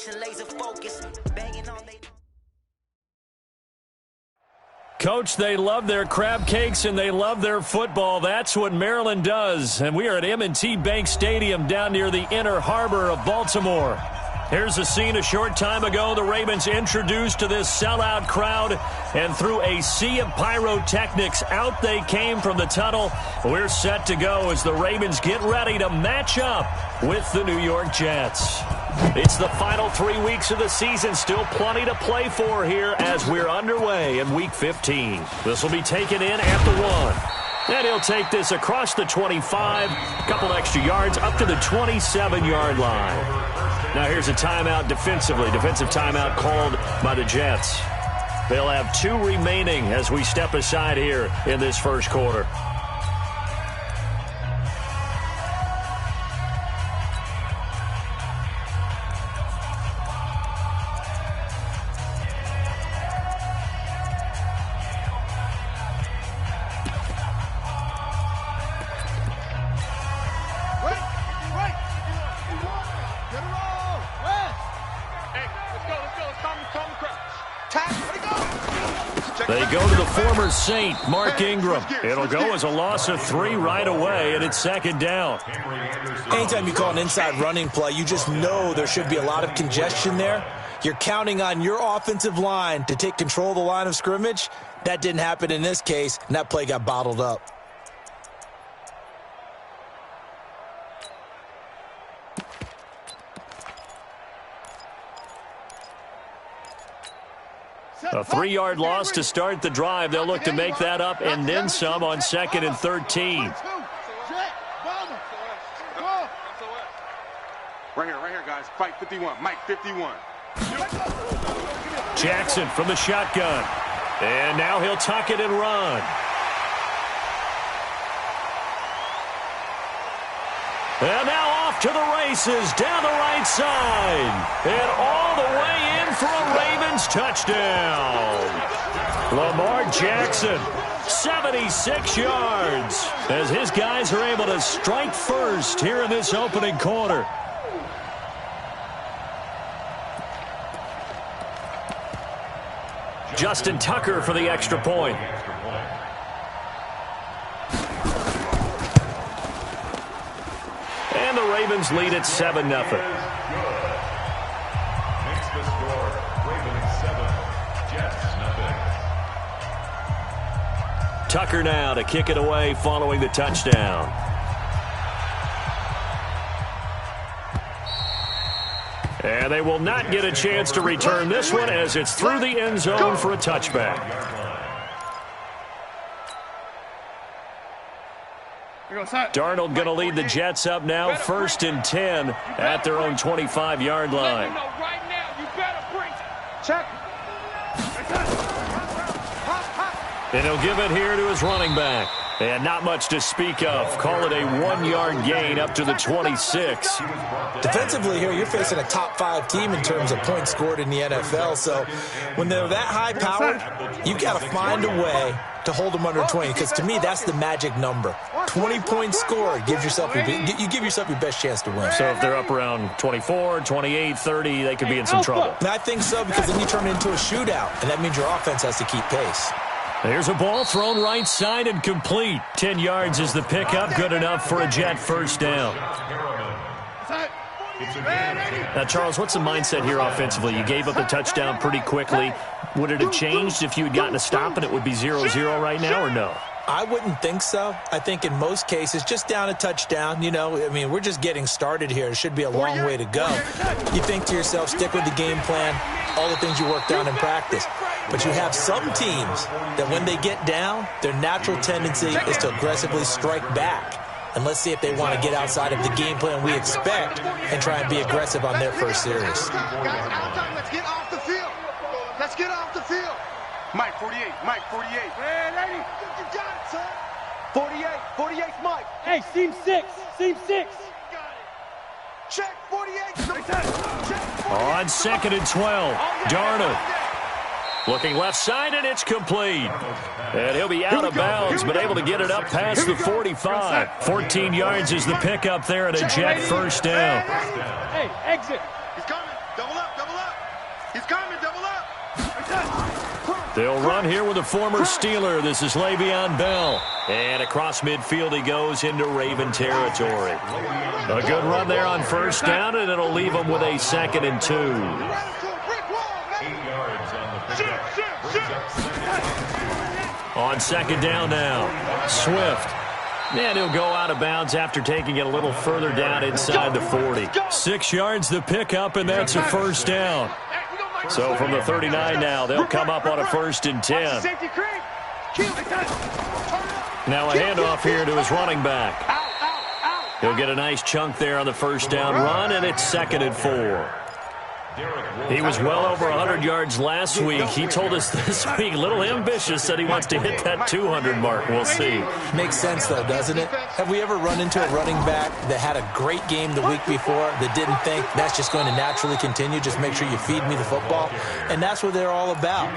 concentration, laser focus, banging on they. Coach, they love their crab cakes and they love their football. That's what Maryland does. And we are at M&T Bank Stadium down near the Inner Harbor of Baltimore. Here's a scene a short time ago. The Ravens introduced to this sellout crowd, and through a sea of pyrotechnics, out they came from the tunnel. We're set to go as the Ravens get ready to match up with the New York Jets. It's the final 3 weeks of the season. Still plenty to play for here as we're underway in Week 15. This will be taken in at the 1. And he'll take this across the 25, a couple extra yards up to the 27-yard line. Now here's a timeout defensively. Defensive timeout called by the Jets. They'll have 2 remaining as we step aside here in this first quarter. They go to the former Saint, Mark Ingram. It'll go as a loss of 3 right away, and it's second down. Anytime you call an inside running play, you just know there should be a lot of congestion there. You're counting on your offensive line to take control of the line of scrimmage. That didn't happen in this case, and that play got bottled up. A 3-yard loss to start the drive. They'll look to make that up and then some on 2nd and 13. Right here, guys. Fight 51. Mike, 51. Jackson from the shotgun. And now he'll tuck it and run. And now off to the races down the right side. And all the way in for a Ravens touchdown. Lamar Jackson, 76 yards, as his guys are able to strike first here in this opening quarter. Justin Tucker for the extra point. And the Ravens lead at 7-0. Makes the score, Ravens 7, Jets 0. Tucker now to kick it away following the touchdown. And they will not get a chance to return this one as it's through the end zone for a touchback. Darnold going to lead the Jets up now, 1st and 10 at their own 25-yard line. And he'll give it here to his running back. And not much to speak of. Call it a 1-yard gain up to the 26. Defensively here, you're facing a top 5 team in terms of points scored in the NFL. So when they're that high-powered, you've got to find a way to hold them under 20. Because to me, that's the magic number. 20 points scored. You give yourself your best chance to win. So if they're up around 24, 28, 30, they could be in some trouble. And I think so, because then you turn it into a shootout. And that means your offense has to keep pace. There's a ball thrown right side and complete. 10 yards is the pickup. Good enough for a Jet first down. Now, Charles, what's the mindset here offensively? You gave up the touchdown pretty quickly. Would it have changed if you had gotten a stop and it would be 0-0 right now, or no? I wouldn't think so. I think in most cases, just down a touchdown, you know, I mean, we're just getting started here. It should be a long way to go. You think to yourself, stick with the game plan, all the things you worked on in practice. But you have some teams that when they get down, their natural tendency is to aggressively strike back. And let's see if they want to get outside of the game plan we expect and try and be aggressive on their first series. Let's get off the field. Let's get off the field. Mike, 48. Mike, 48. Hey, lady. You got it, son. 48. 48's Mike. Hey, seam 6. Seam 6. Check 48. Check 48. On 2nd and 12, Darnold. Looking left side, and it's complete. And he'll be out of bounds, but able to get it up past the 45. 14 yards is the pickup there, and a Jet first down. Hey, exit. He's coming. Double up, double He's coming, double up. They'll run here with a former Steeler. This is Le'Veon Bell. And across midfield he goes into Raven territory. A good run there on first down, and it'll leave them with a 2nd and 2. 8 yards on the pickup. On 2nd down now, Swift. And he'll go out of bounds after taking it a little further down inside the 40. 6 yards the pickup, and that's a first down. So from the 39 now, they'll come up on a 1st and 10. Now a handoff here to his running back. He'll get a nice chunk there on the first down run, and it's 2nd and 4. He was well over 100 yards last week. He told us this week, a little ambitious, said he wants to hit that 200 mark. We'll see. Makes sense, though, doesn't it? Have we ever run into a running back that had a great game the week before that didn't think that's just going to naturally continue? Just make sure you feed me the football. And that's what they're all about.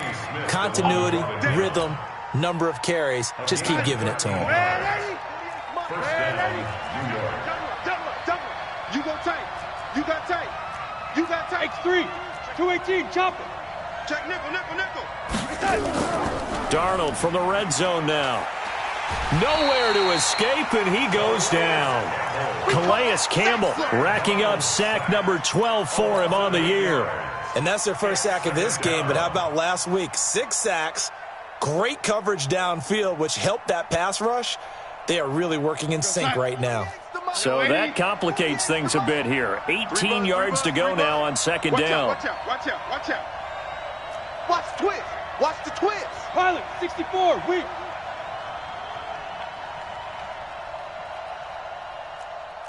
Continuity, rhythm, number of carries. Just keep giving it to him. You go tight. You got tight. You got tight. X3, 218, chop it. Check nickel. Darnold from the red zone now. Nowhere to escape, and he goes down. Calais Campbell racking up sack number 12 for him on the year. And that's their first sack of this game, but how about last week? 6 sacks, great coverage downfield, which helped that pass rush. They are really working in sync right now. So that complicates things a bit here. 18 yards to go now on 2nd down. Watch out. Watch the twist. Watch the twist. Pilot, 64, weak.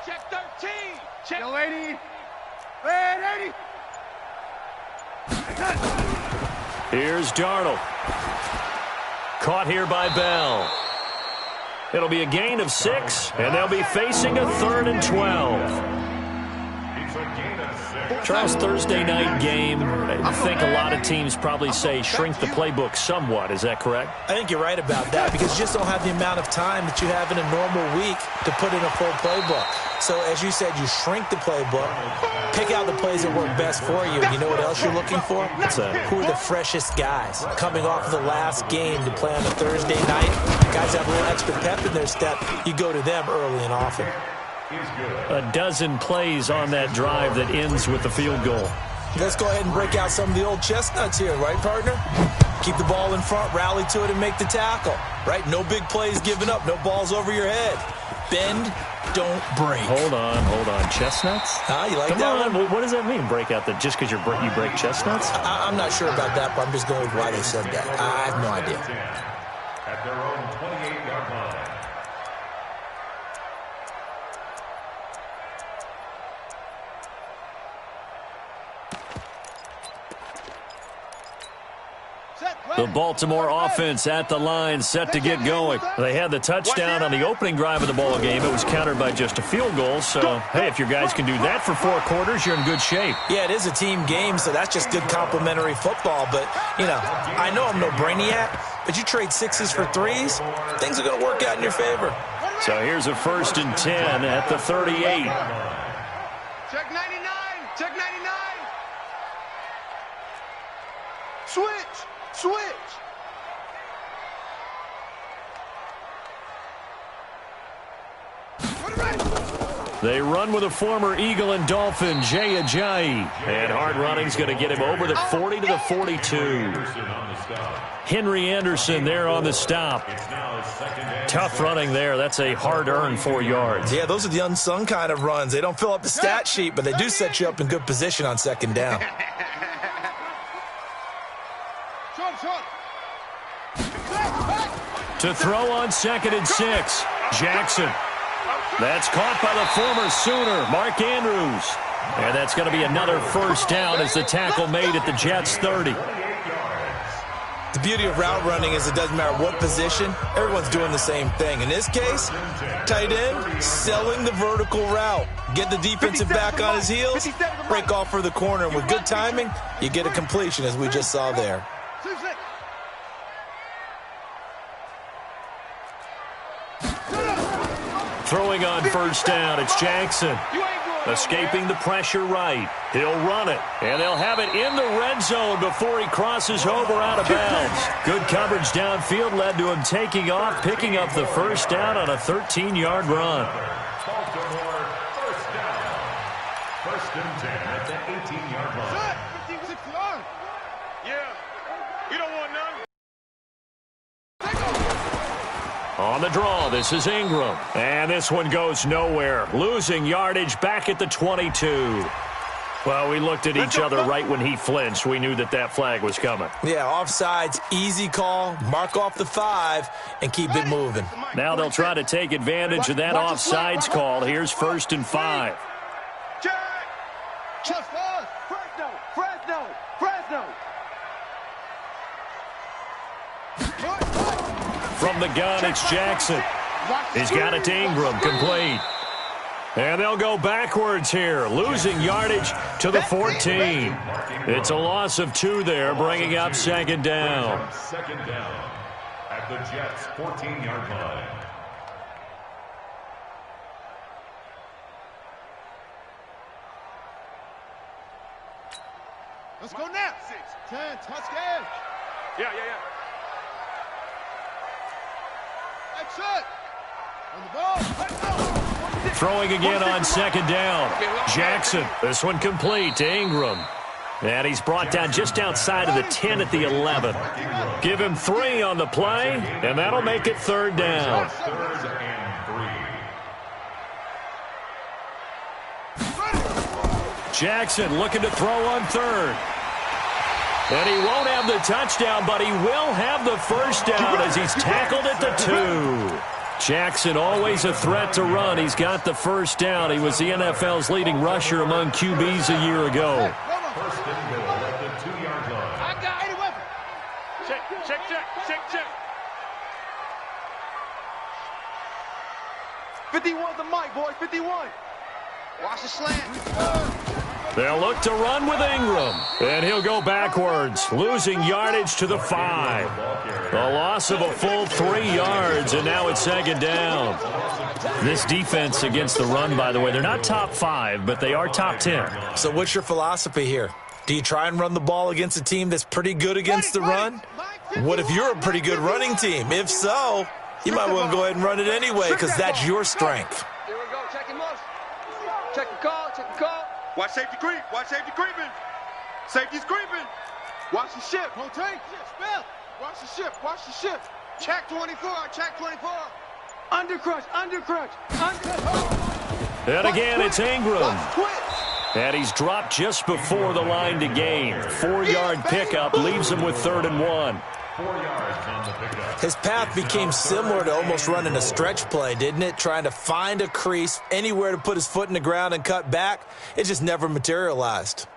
Check 13. Check. Yo, 80. Red 80. Here's Darnold. Caught here by Bell. It'll be a gain of 6, and they'll be facing a 3rd and 12. Charles, Thursday night game, I think a lot of teams probably say shrink the playbook somewhat. Is that correct? I think you're right about that because you just don't have the amount of time that you have in a normal week to put in a full playbook. So, as you said, you shrink the playbook, pick out the plays that work best for you. And you know what else you're looking for? Who are the freshest guys coming off of the last game to play on a Thursday night? Guys have a little extra pep in their step. You go to them early and often. A dozen plays on that drive that ends with the field goal. Let's go ahead and break out some of the old chestnuts here, right, partner? Keep the ball in front, rally to it, and make the tackle, right? No big plays given up, no balls over your head. Bend, don't break. Hold on. Chestnuts? You like Come that on. one? What does that mean, break out? Just because you break chestnuts? I'm not sure about that, but I'm just going with why they said that. I have no idea. At their own 28-yard line. The Baltimore offense at the line, set to get going. They had the touchdown on the opening drive of the ball game. It was countered by just a field goal. So, hey, if your guys can do that for 4 quarters, you're in good shape. Yeah, it is a team game, so that's just good complimentary football. But, you know, I know I'm no brainiac, but you trade 6s for 3s, things are going to work out in your favor. So here's a 1st and 10 at the 38. Check 99. Check 99. Switch. They run with a former Eagle and Dolphin, Jay Ajayi. And hard running's going to get him over the 40 to the 42. Henry Anderson there on the stop. Tough running there. That's a hard-earned 4 yards. Yeah, those are the unsung kind of runs. They don't fill up the stat sheet, but they do set you up in good position on 2nd down. To throw on 2nd and 6, Jackson. That's caught by the former Sooner, Mark Andrews. And that's going to be another 1st down as the tackle made at the Jets' 30. The beauty of route running is it doesn't matter what position, everyone's doing the same thing. In this case, tight end, selling the vertical route. Get the defensive back on his heels, break off for the corner. And with good timing, you get a completion as we just saw there. Throwing on 1st down, it's Jackson. Escaping the pressure right. He'll run it. And they'll have it in the red zone before he crosses over out of bounds. Good coverage downfield led to him taking off, picking up the first down on a 13-yard run. Baltimore, first down. First and 10 at the 18-yard line. Yeah. You don't want none. On the draw, this is Ingram. And this one goes nowhere. Losing yardage back at the 22. Well, we looked at each other right when he flinched. We knew that that flag was coming. Yeah, offsides, easy call. Mark off the 5 and keep it moving. Now they'll try to take advantage of that offsides call. Here's first and 5. Just us. Fresno. From the gun, it's Jackson. He's got it to Ingram, complete. And they'll go backwards here, losing yardage to the 14. It's a loss of 2 there, bringing up second down. Second down at the Jets' 14-yard line. Let's go now. 10, touch edge. Yeah. Exit. On the ball. Throwing again on second down. Jackson, this one complete to Ingram. And he's brought down just outside of the 10 at the 11. Give him 3 on the play, and that'll make it third down. Third and 3. Jackson looking to throw on third. And he won't have the touchdown, but he will have the first down as he's tackled at the 2. Jackson always a threat to run. He's got the first down. He was the NFL's leading rusher among QBs a year ago. First and goal at the 2-yard line. I got any weapon. Check. 51's the mic, boys. 51. Watch the slant. They'll look to run with Ingram. And he'll go backwards, losing yardage to the 5. A loss of a full 3 yards, and now it's second down. This defense against the run, by the way, they're not top 5, but they are top 10. So what's your philosophy here? Do you try and run the ball against a team that's pretty good against the run? What if you're a pretty good running team? If so, you might want to go ahead and run it anyway because that's your strength. Here we go. Check him up. Check the call. Watch safety creep. Safety's creeping. Watch the ship. Rotate. Spell. Watch the ship. Check 24. Undercrush. And again, it's Ingram. And he's dropped just before the line to gain. 4-yard pickup leaves him with 3rd and 1. 4 yards on the pickup. His path became similar to almost running a stretch play, didn't it? Trying to find a crease, anywhere to put his foot in the ground and cut back. It just never materialized.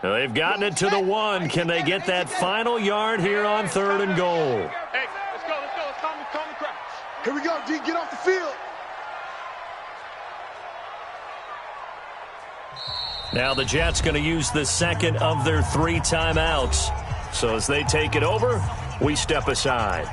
They've gotten it to the 1. Can they get that final yard here on 3rd and goal? Hey, let's go. Let's calm the crowd. Here we go, D. Get off the field. Now the Jets going to use the second of their 3 timeouts. So as they take it over, we step aside.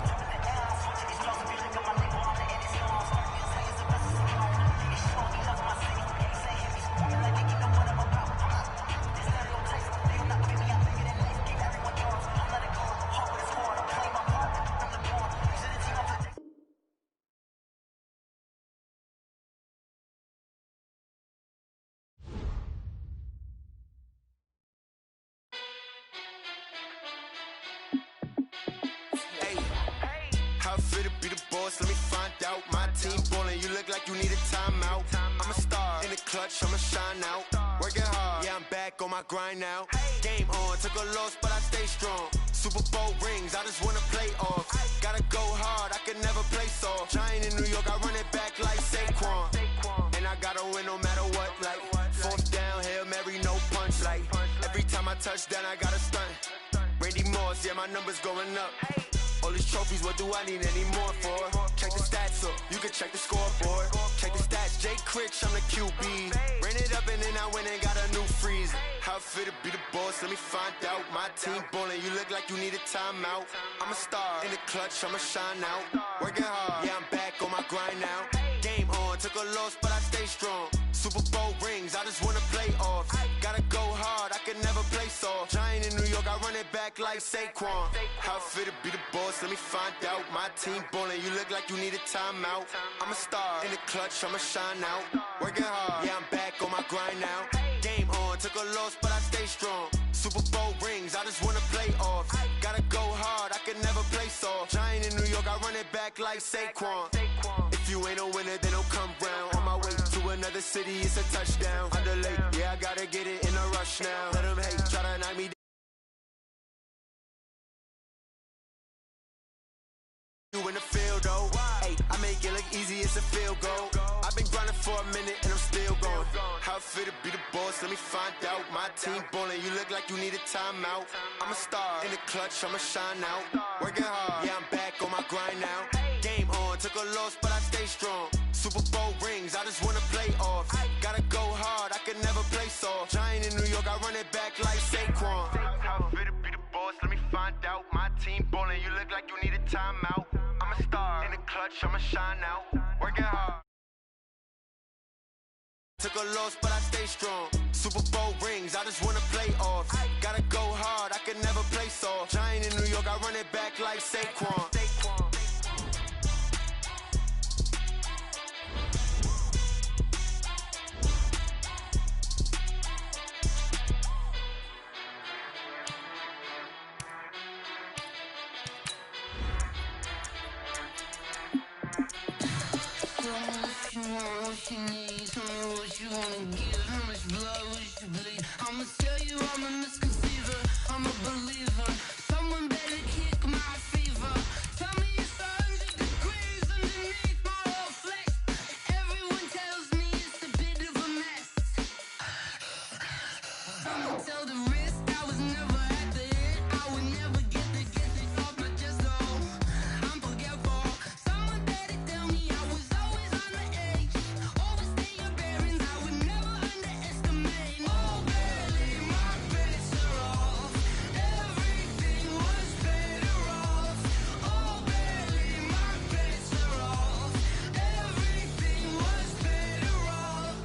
How fit to be the boss? Let me find out. My team ballin', you look like you need a timeout. I'm a star in the clutch, I'ma shine out. Working hard, yeah, I'm back on my grind now. Game on, took a loss, but I stay strong. Super Bowl rings, I just wanna play off. Gotta go hard, I can never play soft. Giant in New York, I run it back like Saquon. And I gotta win no matter what, like 4th down, Hail Mary, no punch. Like every time I touch down, I gotta stunt. Randy Moss, yeah, my numbers going up. All these trophies, what do I need any more for? Check the stats up, you can check the scoreboard. Check the stats, Jay Critch, I'm the QB. Ran it up and then I went and got a new freeze. How it feel to be the boss, let me find out. My team ballin', you look like you need a timeout. I'm a star, in the clutch, I'ma shine out. Working hard, yeah, I'm back on my grind now. Game on, took a loss, but I stay strong. Super Bowl rings, I just wanna play off. Gotta go hard, I can never play soft. Giant in New York, I run it back like Saquon. How it feel to be the boss, let me find out. My team ballin', you look like you need a timeout. I'm a star, in the clutch, I'ma shine out. Working hard, yeah, I'm back on my grind now. Game on, took a loss, but I stay strong. Super Bowl rings, I just wanna play off. Gotta go hard, I can never play soft. Giant in New York, I run it back like Saquon. If you ain't a winner, then don't come round. On my way to another city, it's a touchdown. Underlay, yeah, I gotta get it in a rush now. Let them hate, try to knock me down. In the field, though. Hey, I make it look easy, it's a field goal. I've been grinding for a minute and I'm still going. How it feel to be the boss, let me find out. My team ballin', you look like you need a timeout. I'm a star, in the clutch, I'ma shine out. Working hard, yeah, I'm back on my grind now. Game on, took a loss, but I stay strong. Super Bowl rings, I just wanna play off. Gotta go hard, I can never play soft. Giant in New York, I run it back like Saquon. How it feel to be the boss, let me find out. My team ballin', you look like you need a timeout. I'm a star, in the clutch, I'ma shine out. Working hard. Took a loss, but I stay strong. Super Bowl rings, I just wanna play off. Gotta go hard, I can never play soft. Giant in New York, I run it back like Saquon. I'ma tell you I'm a misconceiver, I'm a believer. Someone better kick my fever. Tell me it's 100 degrees underneath my whole flesh. Everyone tells me it's a bit of a mess. Someone tell the risk I was never at the end. I would never get it off my chest, though. I'm forgetful. Someone better tell me I was always on the edge. Overstay your bearings, I would never underestimate. Oh, barely, my bets are off. Everything was better off. Oh, barely, my bets are off. Everything was better off.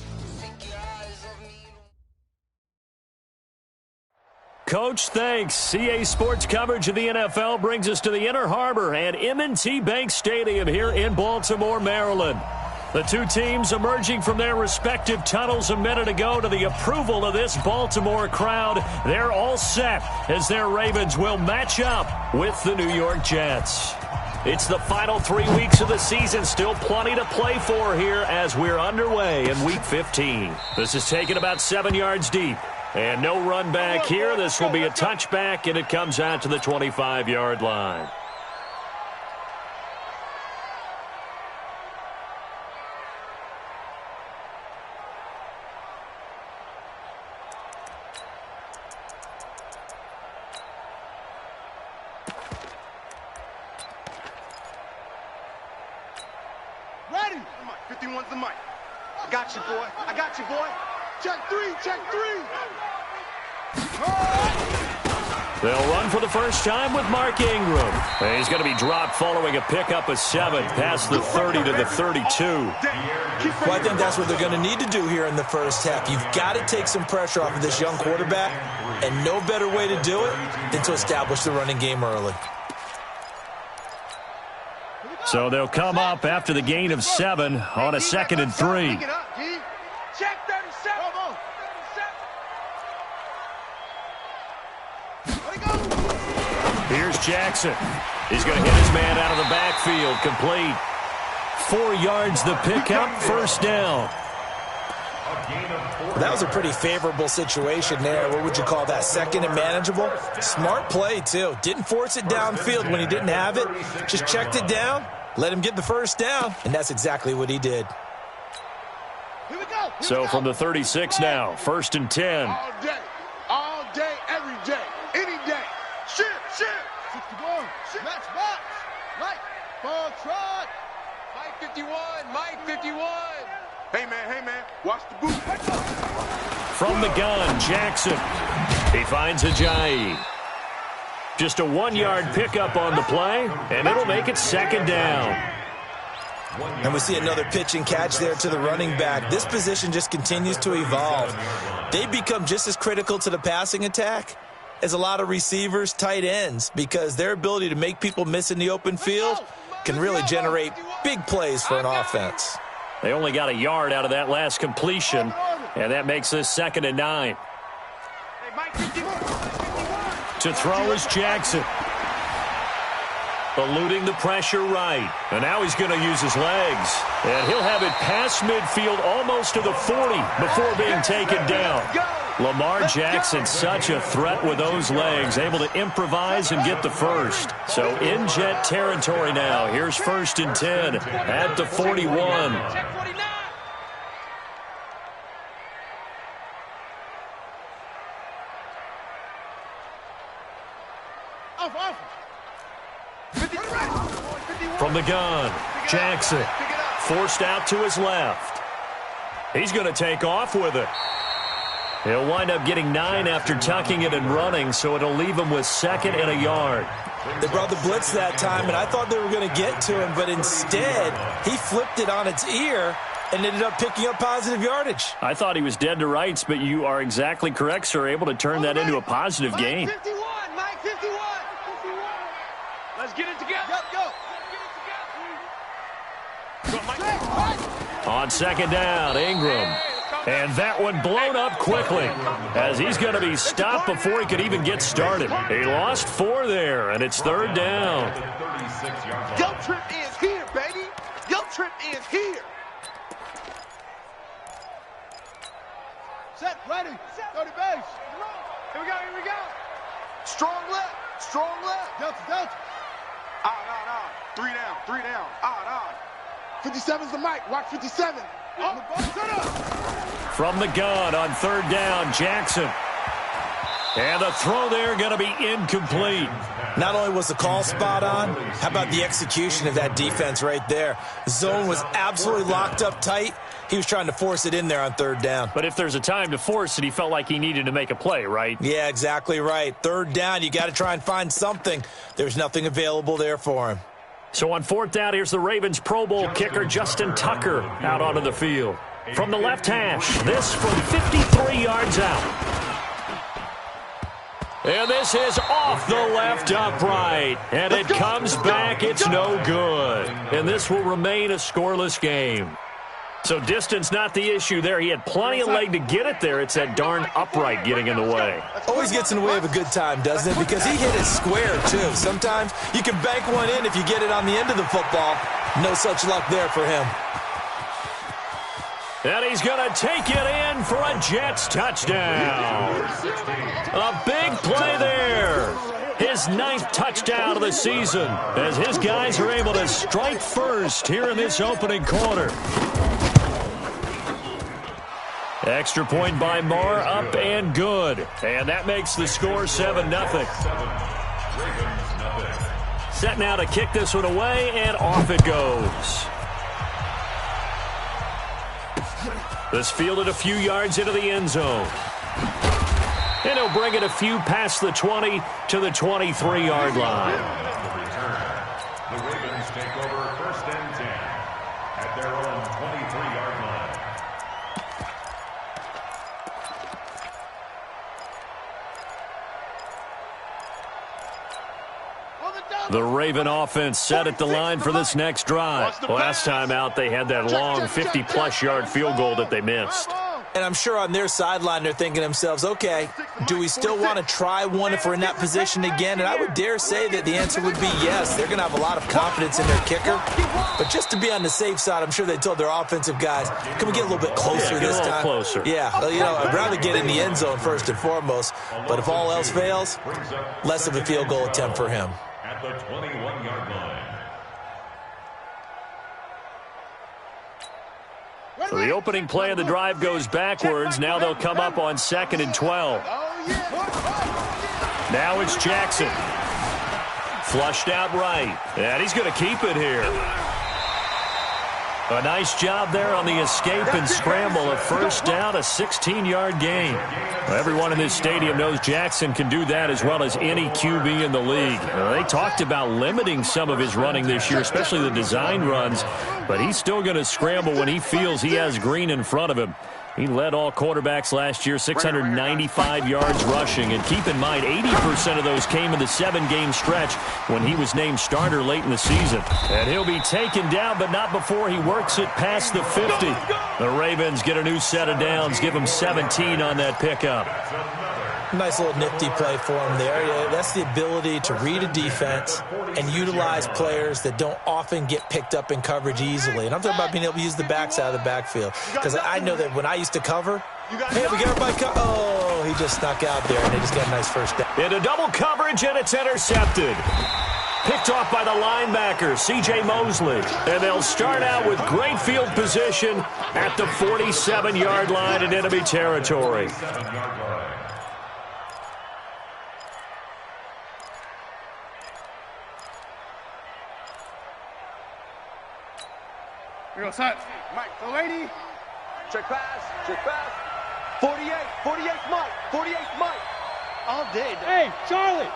Take your eyes off me. Coach, thanks. CA Sports coverage of the NFL brings us to the Inner Harbor and M&T Bank Stadium here in Baltimore, Maryland. The two teams emerging from their respective tunnels a minute ago to the approval of this Baltimore crowd. They're all set as their Ravens will match up with the New York Jets. It's the final 3 weeks of the season. Still plenty to play for here as we're underway in Week 15. This is taken about 7 yards deep. And no run back here. This will be a touchback, and it comes out to the 25-yard line. Ready? 51's the mic. I got you, boy. I got you, boy. Check three, check three. They'll run for the first time with Mark Ingram. And he's going to be dropped following a pickup of 7 past the 30 to the 32. Well, I think that's what they're going to need to do here in the first half. You've got to take some pressure off of this young quarterback, and no better way to do it than to establish the running game early. So they'll come up after the gain of 7 on a 2nd and 3. Check 37. Here's Jackson. He's going to hit his man out of the backfield. Complete. 4 yards the pickup. First down. That was a pretty favorable situation there. What would you call that? Second and manageable? Smart play, too. Didn't force it downfield when he didn't have it. Just checked it down, let him get the first down, and that's exactly what he did. So from the 36 now, 1st and 10. All day, every day, any day. Shift. 61, match box. Ball trot. Mike 51. Mike 51. Hey, man. Watch the boot. From the gun, Jackson. He finds Ajayi. Just a 1-yard pickup on the play, and it'll make it second down. And we see another pitch and catch there to the running back. This position just continues to evolve. They become just as critical to the passing attack as a lot of receivers, tight ends, because their ability to make people miss in the open field can really generate big plays for an offense. They only got a yard out of that last completion, and that makes this 2nd and 9. To throw is Jackson. Eluding the pressure right. And now he's going to use his legs. And he'll have it past midfield almost to the 40 before being taken down. Lamar Jackson, such a threat with those legs, able to improvise and get the first. So in jet territory now. Here's 1st and 10 at the 41. From the gun, Jackson forced out to his left. He's going to take off with it. He'll wind up getting 9 after tucking it and running, so it'll leave him with 2nd and a yard. They brought the blitz that time, and I thought they were going to get to him, but instead he flipped it on its ear and ended up picking up positive yardage. I thought he was dead to rights, but you are exactly correct, sir, able to turn that into a positive gain. Mike 51. Let's get it together. Go. On 2nd down, Ingram. And that one blown up quickly as he's going to be stopped before he could even get started. He lost 4 there, and it's 3rd down. Your trip is here, baby. Your trip is here. Set, ready. Go to base. Here we go. Strong left. Delta. On. 3 down. On. 57's the mic. Watch 57. From the gun on 3rd down, Jackson. And the throw there going to be incomplete. Not only was the call spot on, how about the execution of that defense right there? Zone was absolutely locked up tight. He was trying to force it in there on 3rd down. But if there's a time to force it, he felt like he needed to make a play, right? Yeah, exactly right. 3rd down, you got to try and find something. There's nothing available there for him. So on 4th down, here's the Ravens Pro Bowl kicker Justin Tucker out onto the field. From the left hash, this from 53 yards out. And this is off the left upright. And it comes back, it's no good. And this will remain a scoreless game. So distance not the issue there. He had plenty of leg to get it there. It's that darn upright getting in the way. Always gets in the way of a good time, doesn't it? Because he hit it square, too. Sometimes you can bank one in if you get it on the end of the football. No such luck there for him. And he's going to take it in for a Jets touchdown. A big play there. His 9th touchdown of the season as his guys are able to strike first here in this opening quarter. Extra point by Marr, up and good. And that makes the score 7-0. Set now to kick this one away, and off it goes. This fielded a few yards into the end zone. And he'll bring it a few past the 20 to the 23-yard line. The Ravens take over 1st and 10 at their own 23-yard line. The Raven offense set at the line for this next drive. Last time out, they had that long 50-plus yard field goal that they missed. And I'm sure on their sideline they're thinking to themselves, okay, do we still want to try one if we're in that position again? And I would dare say that the answer would be yes. They're going to have a lot of confidence in their kicker. But just to be on the safe side, I'm sure they told their offensive guys, can we get a little bit closer this time? Closer. Yeah, I'd rather get in the end zone first and foremost. But if all else fails, less of a field goal attempt for him. At the 21-yard line. So the opening play of the drive goes backwards. Now they'll come up on 2nd and 12. Now it's Jackson. Flushed out right. And he's going to keep it here. A nice job there on the escape and scramble. A first down, a 16-yard gain. Well, everyone in this stadium knows Jackson can do that as well as any QB in the league. They talked about limiting some of his running this year, especially the design runs, but he's still going to scramble when he feels he has green in front of him. He led all quarterbacks last year, 695 yards rushing. And keep in mind, 80% of those came in the 7-game stretch when he was named starter late in the season. And he'll be taken down, but not before he works it past the 50. The Ravens get a new set of downs, give him 17 on that pickup. Nice little nifty play for him there. Yeah, that's the ability to read a defense and utilize players that don't often get picked up in coverage easily. And I'm talking about being able to use the backside of the backfield. Because I know that when I used to cover, hey, we get everybody oh, he just snuck out there, and they just got a nice first down. Into double coverage, and it's intercepted. Picked off by the linebacker, C.J. Mosley. And they'll start out with great field position at the 47-yard line in enemy territory. Here goes Hutch. Mike, go 80. Check pass. 48, 48's Mike, 48's Mike. All day. Hey, Charlie.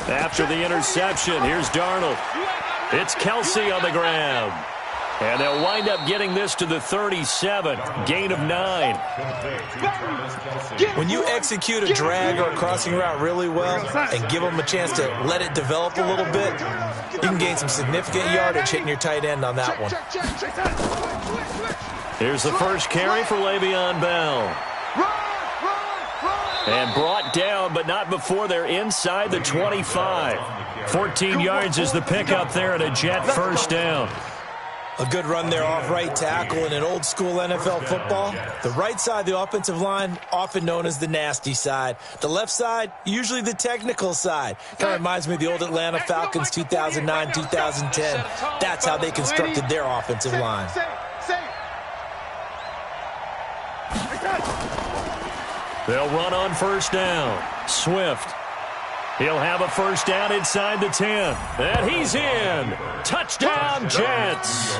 After the interception, here's Darnold. It's Kelsey on the ground. And they'll wind up getting this to the 37. Gain of 9. When you execute a drag or a crossing route really well and give them a chance to let it develop a little bit, you can gain some significant yardage hitting your tight end on that one. Here's the first carry for Le'Veon Bell. And brought down, but not before they're inside the 25. 14 yards is the pickup there and a Jet first down. A good run there off right tackle in an old school NFL football. The right side, the offensive line, often known as the nasty side. The left side, usually the technical side. Kind of reminds me of the old Atlanta Falcons 2009, 2010. That's how they constructed their offensive line. They'll run on first down. Swift. He'll have a first down inside the 10. And he's in. Touchdown, Jets.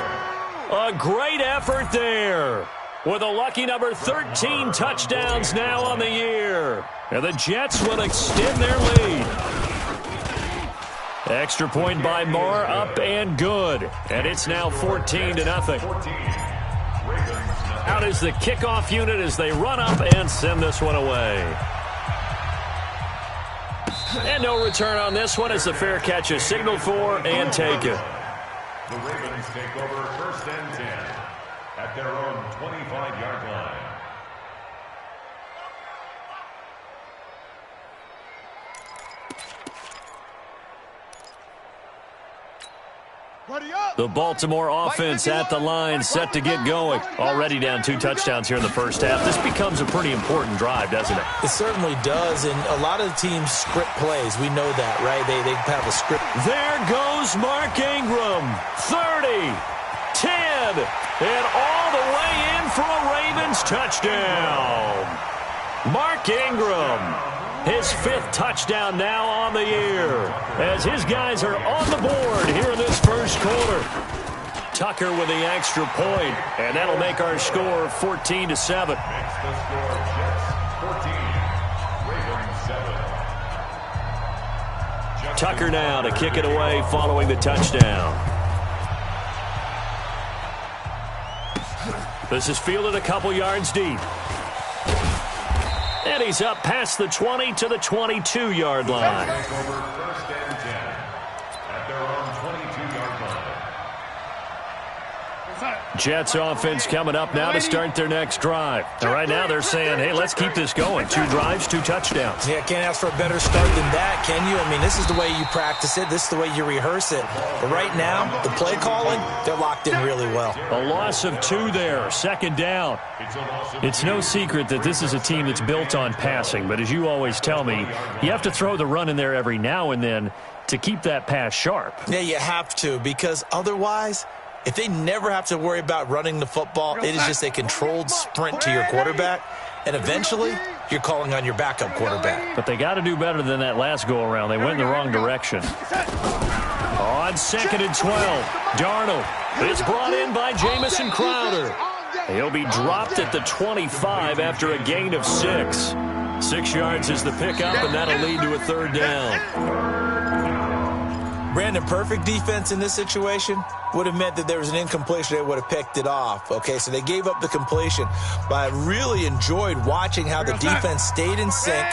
A great effort there. With a lucky number 13 touchdowns now on the year. And the Jets will extend their lead. Extra point by Moore, up and good. And it's now 14-0. Out is the kickoff unit as they run up and send this one away. And no return on this one as the fair catch is signaled for and taken. The Ravens take over first and 10 at their own 25-yard line. The Baltimore offense at the line, set to get going. Already down 2 touchdowns here in the first half. This becomes a pretty important drive, doesn't it? It certainly does, and a lot of the teams script plays. We know that, right? They have a script. There goes Mark Ingram. 30, 10, and all the way in for a Ravens touchdown. Mark Ingram. His 5th touchdown now on the year as his guys are on the board here in this first quarter. Tucker with the extra point, and that'll make our score 14-7. Makes the score Jets 14, Ravens 7. Tucker now to kick it away following the touchdown. This is fielded a couple yards deep. And he's up past the 20 to the 22-yard line. Take over first and 10 at their own 22-yard line. Jets offense coming up now to start their next drive. And right now they're saying, hey, let's keep this going. 2 drives, 2 touchdowns. Yeah, can't ask for a better start than that, can you? I mean, this is the way you practice it. This is the way you rehearse it. But right now, the play calling, they're locked in really well. A loss of 2 there, second down. It's no secret that this is a team that's built on passing. But as you always tell me, you have to throw the run in there every now and then to keep that pass sharp. Yeah, you have to, because otherwise, if they never have to worry about running the football, it is just a controlled sprint to your quarterback, and eventually you're calling on your backup quarterback. But they got to do better than that last go-around. They went in the wrong direction. On 2nd and 12, Darnold is brought in by Jamison Crowder. He'll be dropped at the 25 after a gain of 6. 6 yards is the pickup, and that'll lead to a 3rd down. Brandon, perfect defense in this situation would have meant that there was an incompletion. They would have picked it off. Okay, so they gave up the completion. But I really enjoyed watching how the defense stayed in sync,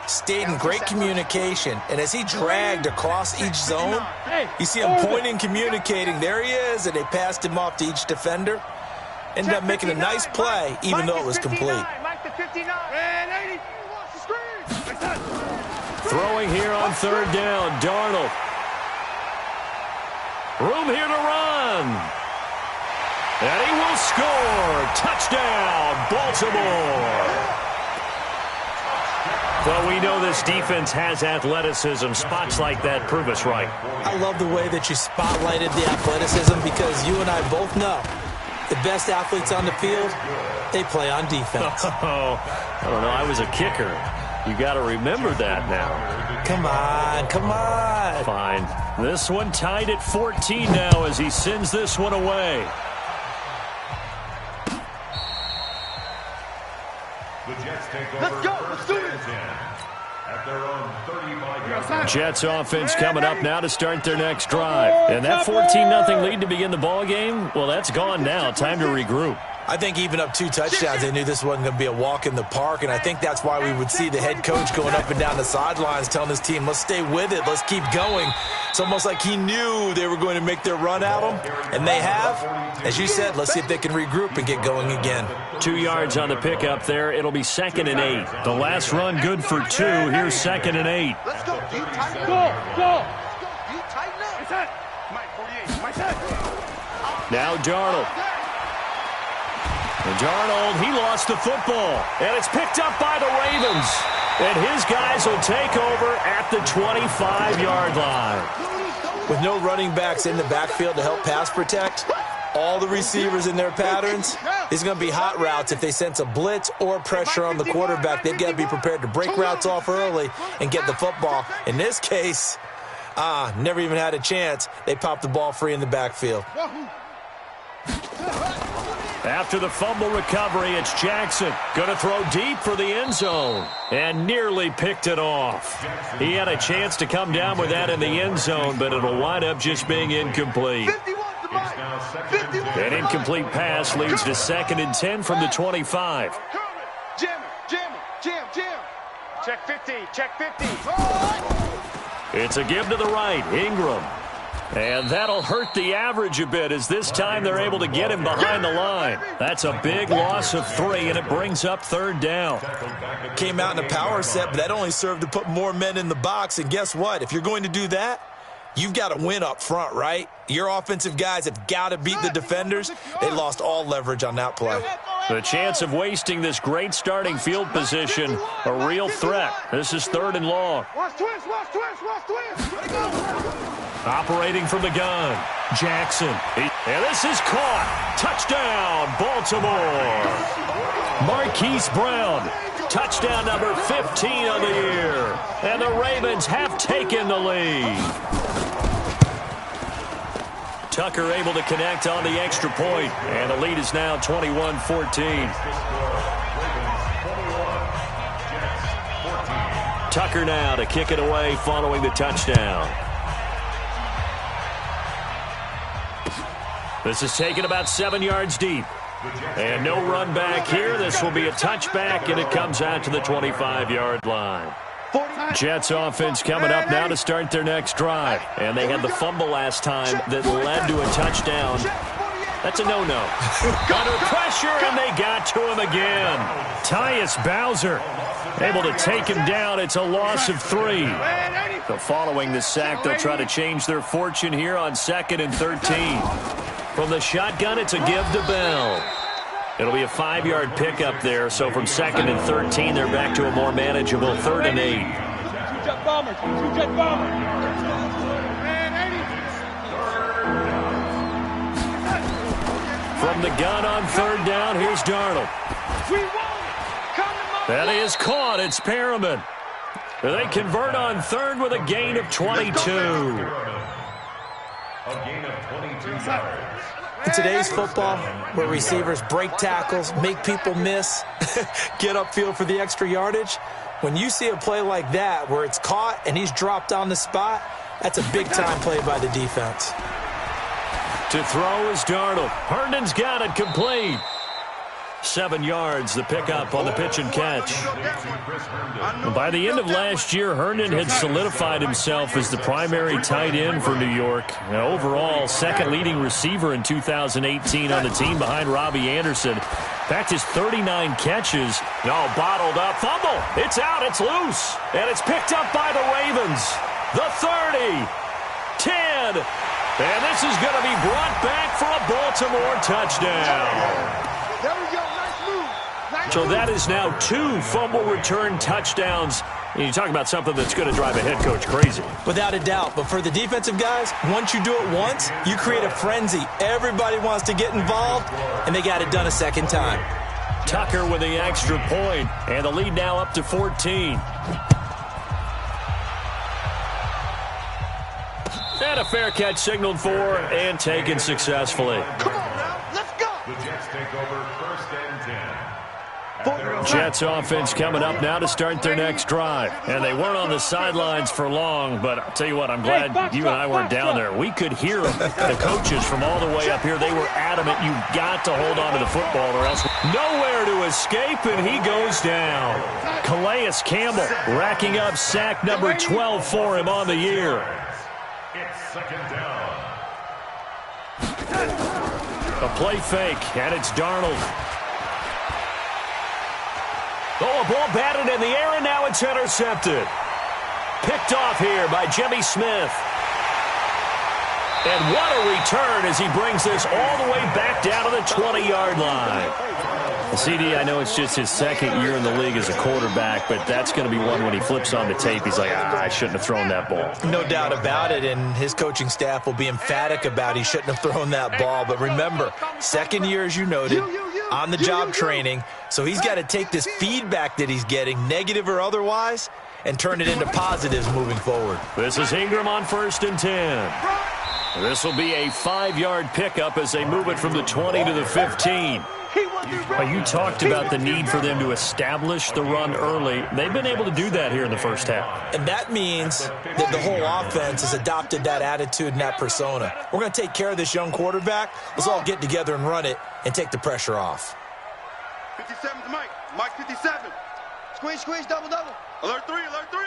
stayed in great communication. And as he dragged across each zone, you see him pointing, communicating. There he is, and they passed him off to each defender. Ended up making a nice play, even though it was complete. Throwing here on 3rd down, Darnold. Room here to run. And he will score. Touchdown, Baltimore. Well, we know this defense has athleticism. Spots like that prove us right. I love the way that you spotlighted the athleticism because you and I both know the best athletes on the field, they play on defense. Oh, I don't know. I was a kicker. You got to remember that now. Come on, come on. Fine. This one tied at 14 now as he sends this one away. The Jets take over. Let's go. Let's do it. At their own 35-yard. Jets offense coming up now to start their next drive. And that 14-0 lead to begin the ball game, well, that's gone now. Time to regroup. I think even up 2 touchdowns, they knew this wasn't going to be a walk in the park, and I think that's why we would see the head coach going up and down the sidelines telling his team, let's stay with it, let's keep going. It's almost like he knew they were going to make their run at him, and they have. As you said, let's see if they can regroup and get going again. 2 yards on the pickup there. It'll be 2nd and 8. The last run good for 2. Here's 2nd and 8. Let's go. You tighten up. Go. You tighten up. Mike 48. Mike set. Now Darnold. And Darnold, he lost the football. And it's picked up by the Ravens. And his guys will take over at the 25-yard line. With no running backs in the backfield to help pass protect, all the receivers in their patterns, these are going to be hot routes. If they sense a blitz or pressure on the quarterback, they've got to be prepared to break routes off early and get the football. In this case, never even had a chance. They popped the ball free in the backfield. After the fumble recovery, it's Jackson. Going to throw deep for the end zone. And nearly picked it off. He had a chance to come down with that in the end zone, but it'll wind up just being incomplete. An incomplete pass leads to 2nd and 10 from the 25. Jam. Check 50. Check 50. It's a give to the right, Ingram. And that'll hurt the average a bit as this time they're able to get him behind the line. That's a big loss of 3, and it brings up 3rd down. Came out in a power set, but that only served to put more men in the box. And guess what? If you're going to do that, you've got to win up front, right? Your offensive guys have got to beat the defenders. They lost all leverage on that play. The chance of wasting this great starting field position, a real threat. This is 3rd and long. Watch twist. Operating from the gun, Jackson. And this is caught. Touchdown, Baltimore. Marquise Brown. Touchdown number 15 on the year. And the Ravens have taken the lead. Tucker able to connect on the extra point. And the lead is now 21-14. Tucker now to kick it away following the touchdown. This is taken about 7 yards deep. And no run back here. This will be a touchback, and it comes out to the 25-yard line. Jets offense coming up now to start their next drive. And they had the fumble last time that led to a touchdown. That's a no-no. Under pressure, and they got to him again. Tyus Bowser able to take him down. It's a loss of 3. So following the sack, they'll try to change their fortune here on 2nd and 13. From the shotgun, it's a give to Bell. It'll be a 5-yard pickup there. So from 2nd and 13, they're back to a more manageable 3rd and 8. Two-jet bomber. From the gun on 3rd down, here's Darnold. We won it. Come That is caught. It's Perriman. They convert on third with a gain of 22. A gain of 22 yards. In today's football, where receivers break tackles, make people miss, get upfield for the extra yardage, when you see a play like that where it's caught and he's dropped on the spot, that's a big-time play by the defense. To throw is Darnold. Herndon's got it complete. 7 yards, the pickup on the pitch and catch. By the end of last year, Herndon had solidified himself as the primary tight end for New York. An overall second leading receiver in 2018 on the team behind Robbie Anderson. In fact, his 39 catches, bottled up. Fumble. It's out. It's loose. And it's picked up by the Ravens. The 30. 10. And this is going to be brought back for a Baltimore touchdown. There we go. Nice move. So that is now 2 fumble return touchdowns. And you talk about something that's going to drive a head coach crazy. Without a doubt. But for the defensive guys, once you do it once, you create a frenzy. Everybody wants to get involved, and they got it done a second time. Tucker with the extra point, and the lead now up to 14. And a fair catch signaled for and taken successfully. Come on now. Let's go. The Jets take over first and 10. Jets offense coming up now to start their next drive. And they weren't on the sidelines for long, but I'll tell you what, I'm glad you and I weren't down there. We could hear them. The coaches from all the way up here, they were adamant. You've got to hold on to the football or else nowhere to escape, and he goes down. Calais Campbell racking up sack number 12 for him on the year. It's second down. A play fake, and it's Darnold. Oh, a ball batted in the air, and now it's intercepted. Picked off here by Jimmy Smith. And what a return as he brings this all the way back down to the 20-yard line. CD, I know it's just his second year in the league as a quarterback, but that's going to be one when he flips on the tape. He's like, I shouldn't have thrown that ball. No doubt about it, and his coaching staff will be emphatic about he shouldn't have thrown that ball. But remember, second year, as you noted, on-the-job training, so he's got to take this feedback that he's getting, negative or otherwise, and turn it into positives moving forward. This is Ingram on 1st and 10. This will be a 5-yard pickup as they move it from the 20 to the 15. You talked about the need for them to establish the run early. They've been able to do that here in the first half. And that means that the whole offense has adopted that attitude and that persona. We're going to take care of this young quarterback. Let's all get together and run it and take the pressure off. 57 to Mike. Mike 57. Squeeze, squeeze, double, double. Alert 3, alert 3.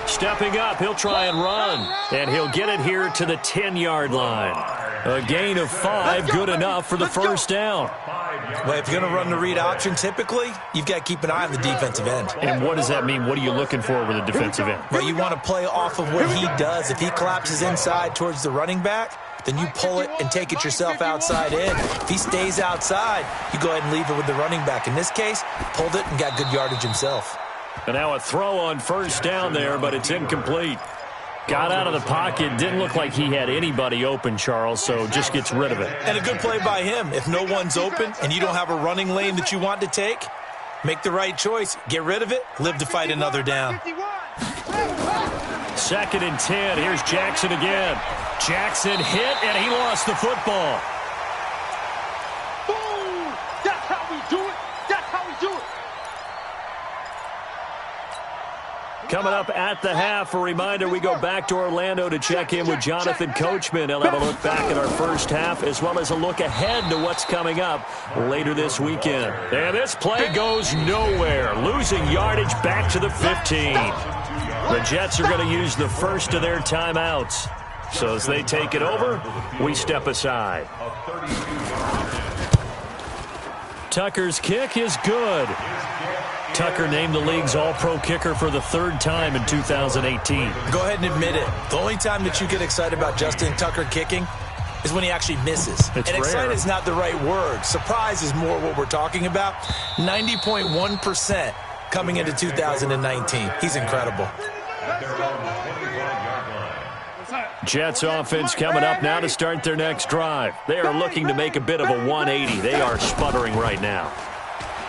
Stepping up, he'll try and run. And he'll get it here to the 10-yard line. A gain of 5, good enough for the first down. Well, if you're going to run the read option, typically, you've got to keep an eye on the defensive end. And what does that mean? What are you looking for with a defensive end? Well, you want to play off of what he does. If he collapses inside towards the running back, then you pull it and take it yourself outside in. If he stays outside, you go ahead and leave it with the running back. In this case, pulled it and got good yardage himself. And now a throw on first down there, but it's incomplete. Got out of the pocket. Didn't look like he had anybody open, Charles, so just gets rid of it. And a good play by him. If no one's open and you don't have a running lane that you want to take, make the right choice. Get rid of it. Live to fight another down. 2nd and 10. Here's Jackson again. Jackson hit, and he lost the football. Boom! That's how we do it. That's how we do it. Coming up at the half, a reminder, we go back to Orlando to check in with Jonathan Coachman. He'll have a look back at our first half as well as a look ahead to what's coming up later this weekend. And this play goes nowhere, losing yardage back to the 15. The Jets are going to use the first of their timeouts. So as they take it over, we step aside. Tucker's kick is good. Tucker named the league's all-pro kicker for the 3rd time in 2018. Go ahead and admit it. The only time that you get excited about Justin Tucker kicking is when he actually misses. It's and rare. Excited is not the right word. Surprise is more what we're talking about. 90.1% coming into 2019. He's incredible. Jets offense coming up now to start their next drive. They are looking to make a bit of a 180. They are sputtering right now.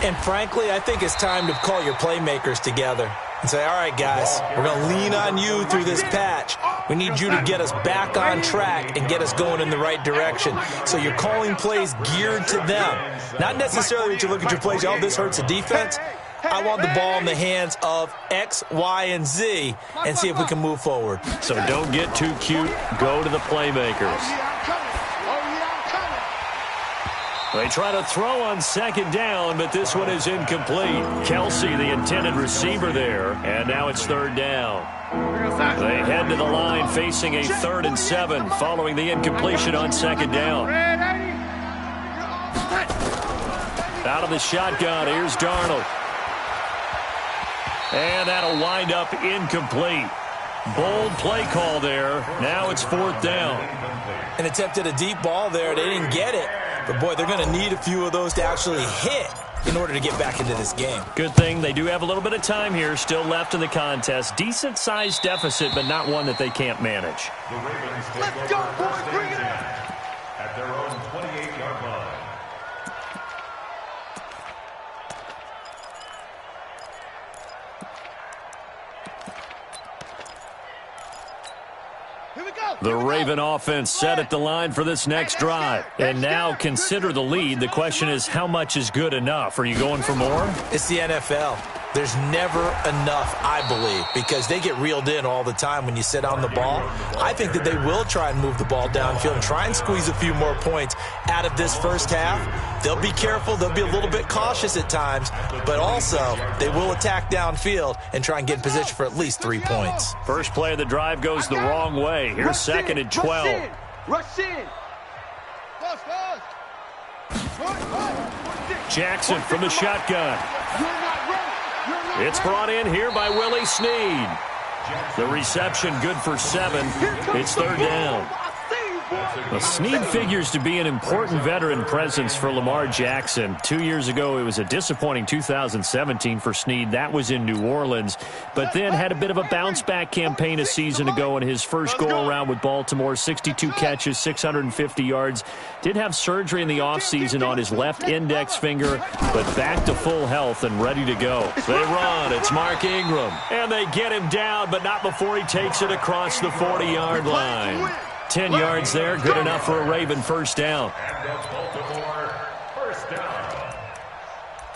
And frankly, I think it's time to call your playmakers together and say, all right, guys, we're going to lean on you through this patch. We need you to get us back on track and get us going in the right direction. So you're calling plays geared to them. Not necessarily that you look at your plays, oh, this hurts the defense. I want the ball in the hands of X, Y, and Z and see if we can move forward. So don't get too cute. Go to the playmakers. They try to throw on second down, but this one is incomplete. Kelsey, the intended receiver there, and now it's third down. They head to the line facing a 3rd and 7 following the incompletion on second down. Out of the shotgun, here's Darnold. And that'll wind up incomplete. Bold play call there. Now it's 4th down. An attempt at a deep ball there. They didn't get it. But, boy, they're going to need a few of those to actually hit in order to get back into this game. Good thing they do have a little bit of time here still left in the contest. Decent-sized deficit, but not one that they can't manage. The Ravens take over first and 10 at their own 28-yard line. The Raven offense set at the line for this next drive. And now consider the lead. The question is, how much is good enough? Are you going for more? It's the NFL. There's never enough, I believe, because they get reeled in all the time when you sit on the ball. I think that they will try and move the ball downfield and try and squeeze a few more points out of this first half. They'll be careful. They'll be a little bit cautious at times, but also they will attack downfield and try and get in position for at least 3 points. First play of the drive goes the wrong way. Here's 2nd and 12. Rush in. Jackson from the shotgun. It's brought in here by Willie Snead. The reception good for 7. It's 3rd down. Well, Snead figures to be an important veteran presence for Lamar Jackson. 2 years ago, it was a disappointing 2017 for Snead. That was in New Orleans, but then had a bit of a bounce-back campaign a season ago in his first go-around with Baltimore. 62 catches, 650 yards. Did have surgery in the offseason on his left index finger, but back to full health and ready to go. They run. It's Mark Ingram. And they get him down, but not before he takes it across the 40-yard line. 10 yards there, good enough for a Raven first down. And that's Baltimore first down.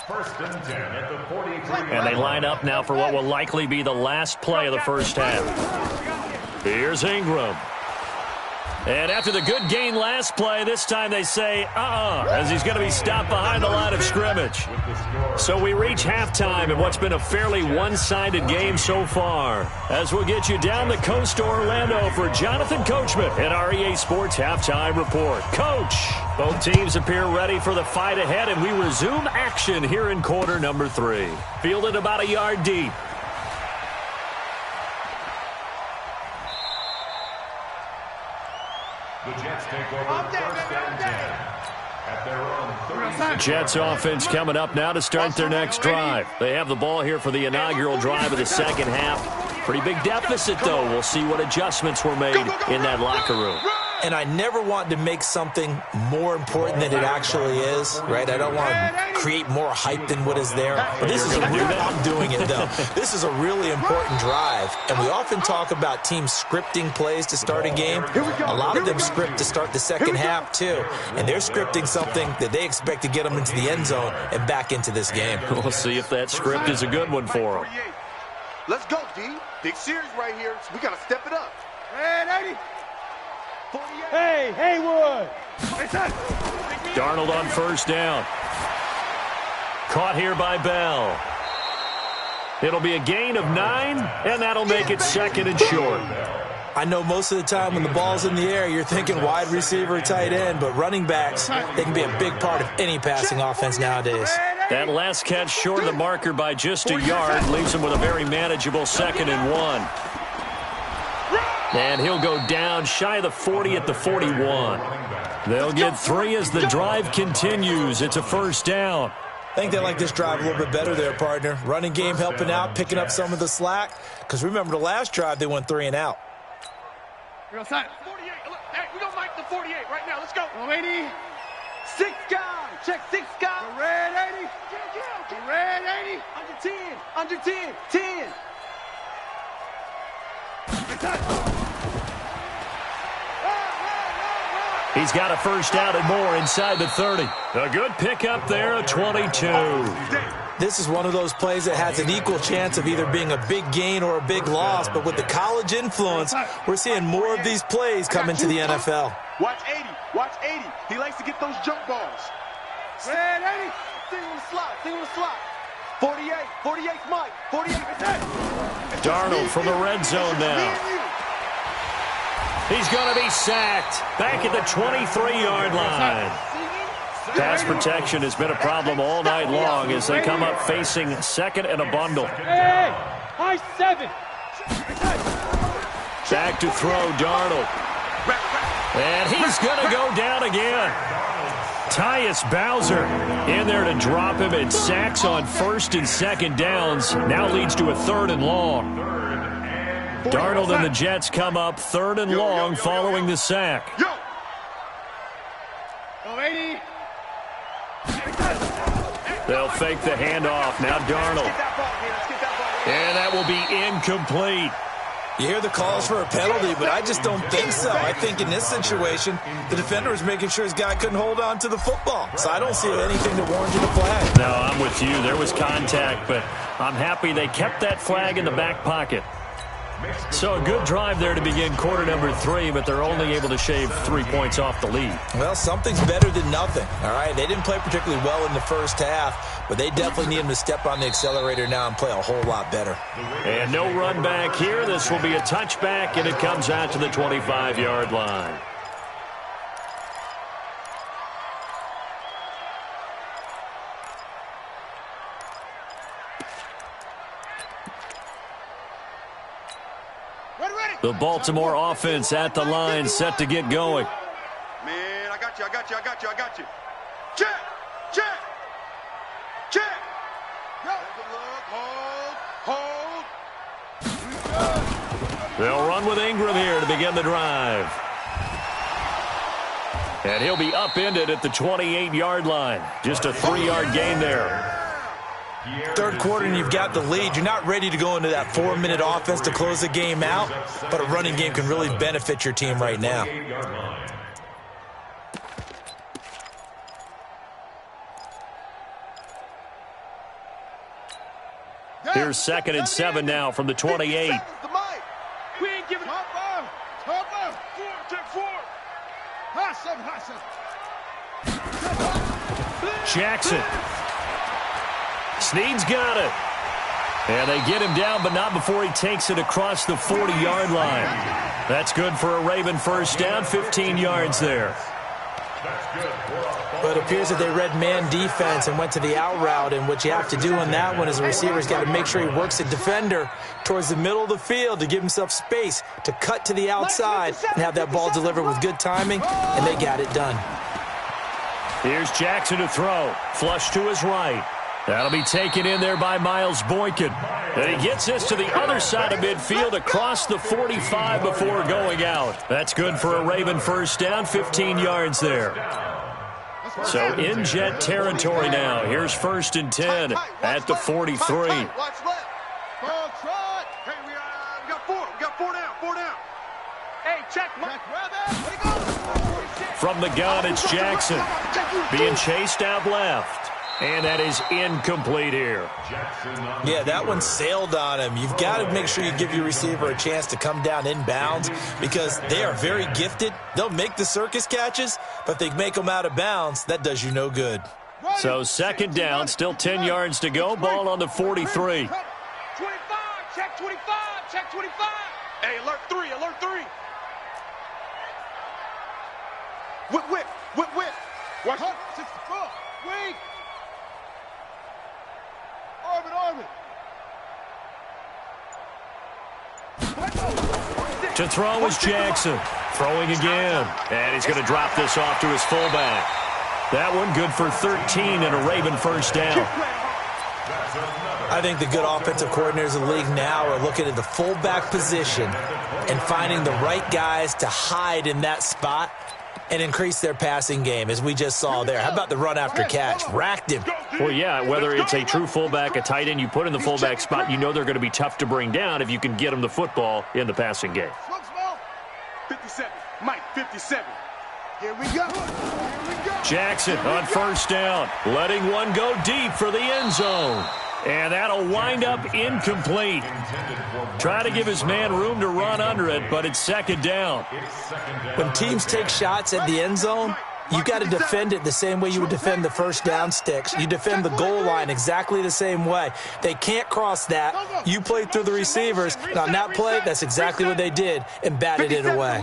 1st and 10 at the 43. And they line up now for what will likely be the last play of the first half. Here's Ingram. And after the good gain last play, this time they say, as he's going to be stopped behind the line of scrimmage. So we reach halftime in what's been a fairly one-sided game so far. As we'll get you down the coast to Orlando for Jonathan Coachman at our EA Sports Halftime Report. Coach, both teams appear ready for the fight ahead, and we resume action here in quarter number 3. Fielded about a yard deep. The Jets take over 1st and 10 at their own 30. Jets offense coming up now to start their next drive. They have the ball here for the inaugural drive of the second half. Pretty big deficit, though. We'll see what adjustments were made in that locker room. And I never want to make something more important than it actually is, right? I don't want to create more hype than what is there. But this is I'm doing it, though. This is a really important drive. And we often talk about teams scripting plays to start a game. A lot of them script to start the second half, too. And they're scripting something that they expect to get them into the end zone and back into this game. We'll see if that script is a good one for them. Let's go, D. Big series right here. So we got to step it up. Hey, Haywood. Darnold on first down. Caught here by Bell. It'll be a gain of 9, and that'll make it 2nd and short. I know most of the time when the ball's in the air, you're thinking wide receiver, tight end, but running backs, they can be a big part of any passing offense nowadays. That last catch short of the marker by just a yard leaves him with a very manageable 2nd and 1. And he'll go down shy of the 40 at the 41. They'll get 3 as the drive continues. It's a first down. I think they like this drive a little bit better there, partner. Running game helping out, picking up some of the slack. Because remember, the last drive, they went 3 and out. We're going to sign. 48. Hey, we're going to make the 48 right now. Let's go. 80. 6 guy. Check 6 guy. Red 80. 10, under 10, 10. He's got a first down and more inside the 30. A good pickup there, a 22. This is one of those plays that has an equal chance of either being a big gain or a big loss, but with the college influence, we're seeing more of these plays come into the NFL. Watch 80. Watch 80. He likes to get those jump balls. Red 80. Thing on the slot. Thing on the slot. 48. 48, Mike. 48. Darnold from the red zone now. He's going to be sacked back at the 23-yard line. Pass protection has been a problem all night long as they come up facing second and a bundle. Hey, high 7. Back to throw, Darnold. And he's going to go down again. Tyus Bowser in there to drop him, and sacks on first and second downs. Now leads to a 3rd and long. Darnold and the Jets come up 3rd and long following the sack. They'll fake the handoff. Now Darnold. And that will be incomplete. You hear the calls for a penalty, but I just don't think so. I think in this situation, the defender was making sure his guy couldn't hold on to the football. So I don't see anything that warranted a flag. No, I'm with you. There was contact, but I'm happy they kept that flag in the back pocket. So a good drive there to begin quarter number 3, but they're only able to shave 3 points off the lead. Well, something's better than nothing, all right? They didn't play particularly well in the first half, but they definitely need them to step on the accelerator now and play a whole lot better. And no run back here. This will be a touchback, and it comes out to the 25-yard line. The Baltimore offense at the line, set to get going. Man, I got you. Check. Hold. They'll run with Ingram here to begin the drive. And he'll be upended at the 28-yard line. Just a 3-yard gain there. Third quarter and you've got the lead. You're not ready to go into that 4-minute offense to close the game out, but a running game can really benefit your team right now. Here's 2nd and 7 now from the 28. We ain't giving up. Jackson. Snead's got it. And they get him down, but not before he takes it across the 40-yard line. That's good for a Raven first down, 15 yards there. But it appears that they read man defense and went to the out route, and what you have to do on that one is the receiver's got to make sure he works the defender towards the middle of the field to give himself space to cut to the outside and have that ball delivered with good timing, and they got it done. Here's Jackson to throw. Flush to his right. That'll be taken in there by Miles Boykin. And he gets this to the other side of midfield across the 45 before going out. That's good for a Raven first down, 15 yards there. So in Jet territory now. Here's 1st and 10 at the 43. Watch left. Hey, we got 4. We got 4 down. 4 down. Hey, check, Mike. From the gun, it's Jackson. Being chased out left. And that is incomplete here. Yeah, that one sailed on him. You've got to make sure you give your receiver a chance to come down inbounds because they are very gifted. They'll make the circus catches, but if they make them out of bounds, that does you no good. So 2nd down, still 10 yards to go. Ball on the 43. 25, check 25, check 25. Hey, alert 3. Whip. Watch. 64. Wait. To throw is Jackson. Throwing again. And he's going to drop this off to his fullback. That one good for 13 and a Raven first down. I think the good offensive coordinators in the league now are looking at the fullback position and finding the right guys to hide in that spot and increase their passing game, as we just saw there. How about the run after catch? Racked him. Well, yeah, whether it's a true fullback, a tight end, you put in the fullback spot, you know they're going to be tough to bring down if you can get them the football in the passing game. 57. Mike, 57. Here we go. Jackson on first down, letting one go deep for the end zone. And that'll wind up incomplete. Try to give his man room to run under it, but it's second down. When teams take shots at the end zone, you got to defend it the same way you would defend the first down sticks. You defend the goal line exactly the same way. They can't cross that. You play through the receivers. And on that play, that's exactly what they did and batted it away.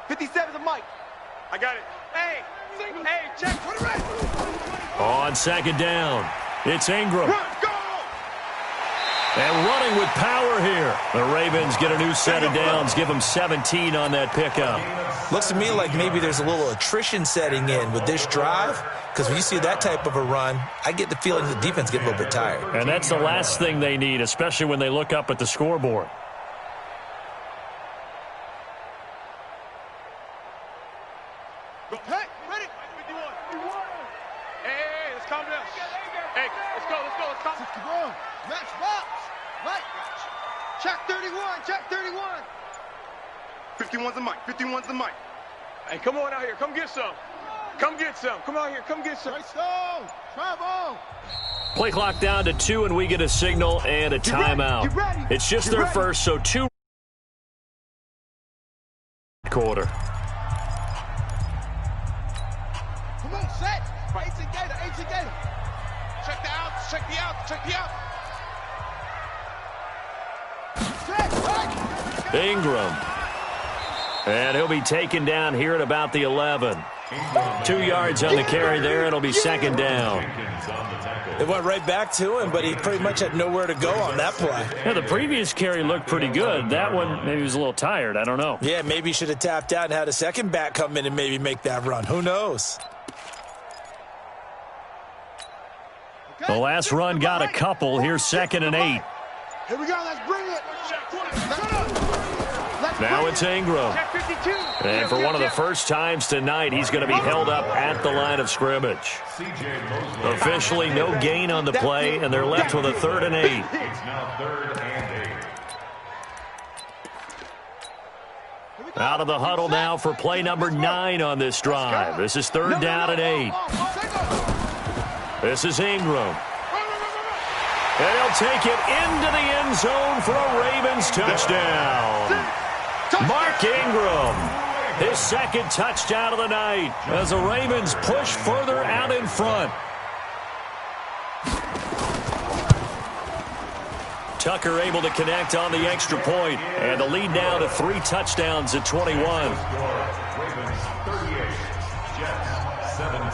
57 to Mike. I got it. Hey, check. On second down, it's Ingram. And running with power here. The Ravens get a new set of downs, give them 17 on that pickup. Looks to me like maybe there's a little attrition setting in with this drive, because when you see that type of a run, I get the feeling the defense gets a little bit tired. And that's the last thing they need, especially when they look up at the scoreboard. Hey, ready? 51. Hey, let's calm down. Hey, let's go. Let's calm. Match box. Mike. Check 31. 51's the Mike. 51's the Mike. Hey, come on out here. Come get some. Come out here. Come get some. Travel. Play clock down to 2, and we get a signal and a timeout. It's just their first, so 2 quarter. Come on, set. Agent Gator. Check the outs. Ingram. And he'll be taken down here at about the 11. 2 yards on the carry there. It'll be second down. It went right back to him, but he pretty much had nowhere to go on that play. Yeah, the previous carry looked pretty good. That one, maybe he was a little tired. I don't know. Yeah, maybe he should have tapped out and had a second back come in and maybe make that run. Who knows? The last run got a couple. Here's second and 8. Here we go. Let's bring it. Now it's Ingram. And for one of the first times tonight, he's going to be held up at the line of scrimmage. Officially no gain on the play, and they're left with a 3rd and 8. It's now 3rd and 8. Out of the huddle now for play number 9 on this drive. This is 3rd down and 8. This is Ingram. And he'll take it into the end zone for a Ravens touchdown. Mark Ingram, his second touchdown of the night as the Ravens push further out in front. Tucker able to connect on the extra point, and the lead now to 3 touchdowns at 21.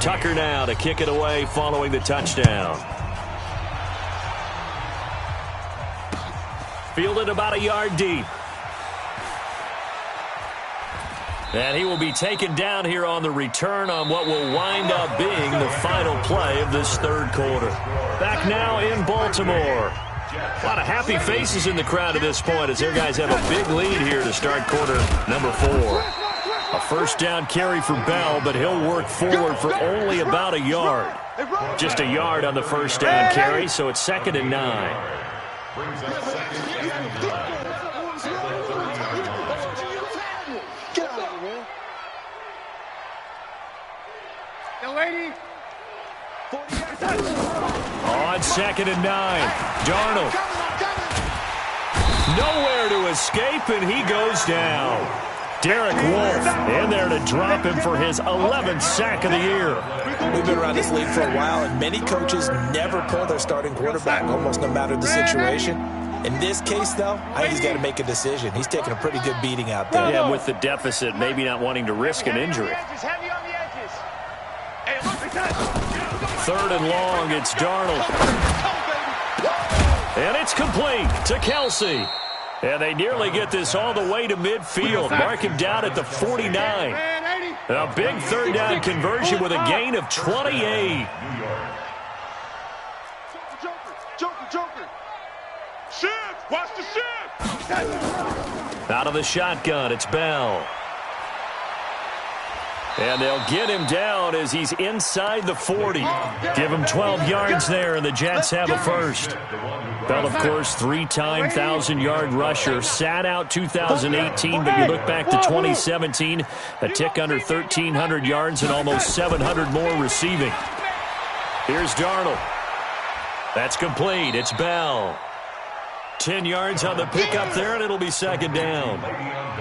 Tucker now to kick it away following the touchdown. Fielded about a yard deep. And he will be taken down here on the return on what will wind up being the final play of this 3rd quarter. Back now in Baltimore. A lot of happy faces in the crowd at this point as their guys have a big lead here to start quarter number 4. A first down carry for Bell, but he'll work forward for only about a yard. Just a yard on the first down carry, so it's 2nd and 9. Brings up 2nd and 9. On 2nd and 9, Darnold. Nowhere to escape, and he goes down. Derek Wolfe in there to drop him for his 11th sack of the year. We've been around this league for a while, and many coaches never pull their starting quarterback, almost no matter the situation. In this case, though, I think he's got to make a decision. He's taking a pretty good beating out there. Yeah, with the deficit, maybe not wanting to risk an injury. 3rd and long, it's Darnold. And it's complete to Kelsey. And they nearly get this all the way to midfield. Mark him down at the 49. A big 3rd down conversion with a gain of 28. Joker. Shift. Watch the shift. Out of the shotgun, it's Bell. And they'll get him down as he's inside the 40. Give him 12 yards there, and the Jets have a first. Bell, of course, three-time 1,000-yard rusher. Sat out 2018, but you look back to 2017, a tick under 1,300 yards and almost 700 more receiving. Here's Darnold. That's complete. It's Bell. 10 yards on the pickup there, and it'll be second down.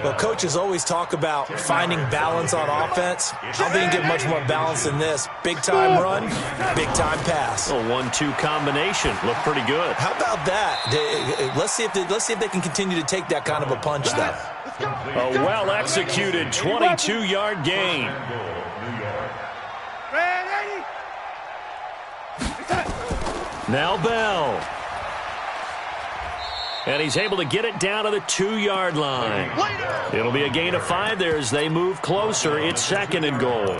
Well, coaches always talk about finding balance on offense. I don't think you can get much more balance than this. Big-time run, big-time pass. A 1-2 combination. Looked pretty good. How about that? Let's see if they can continue to take that kind of a punch, though. A well-executed 22-yard gain. Now Bell. And he's able to get it down to the 2-yard line. It'll be a gain of 5 there as they move closer. It's second and goal.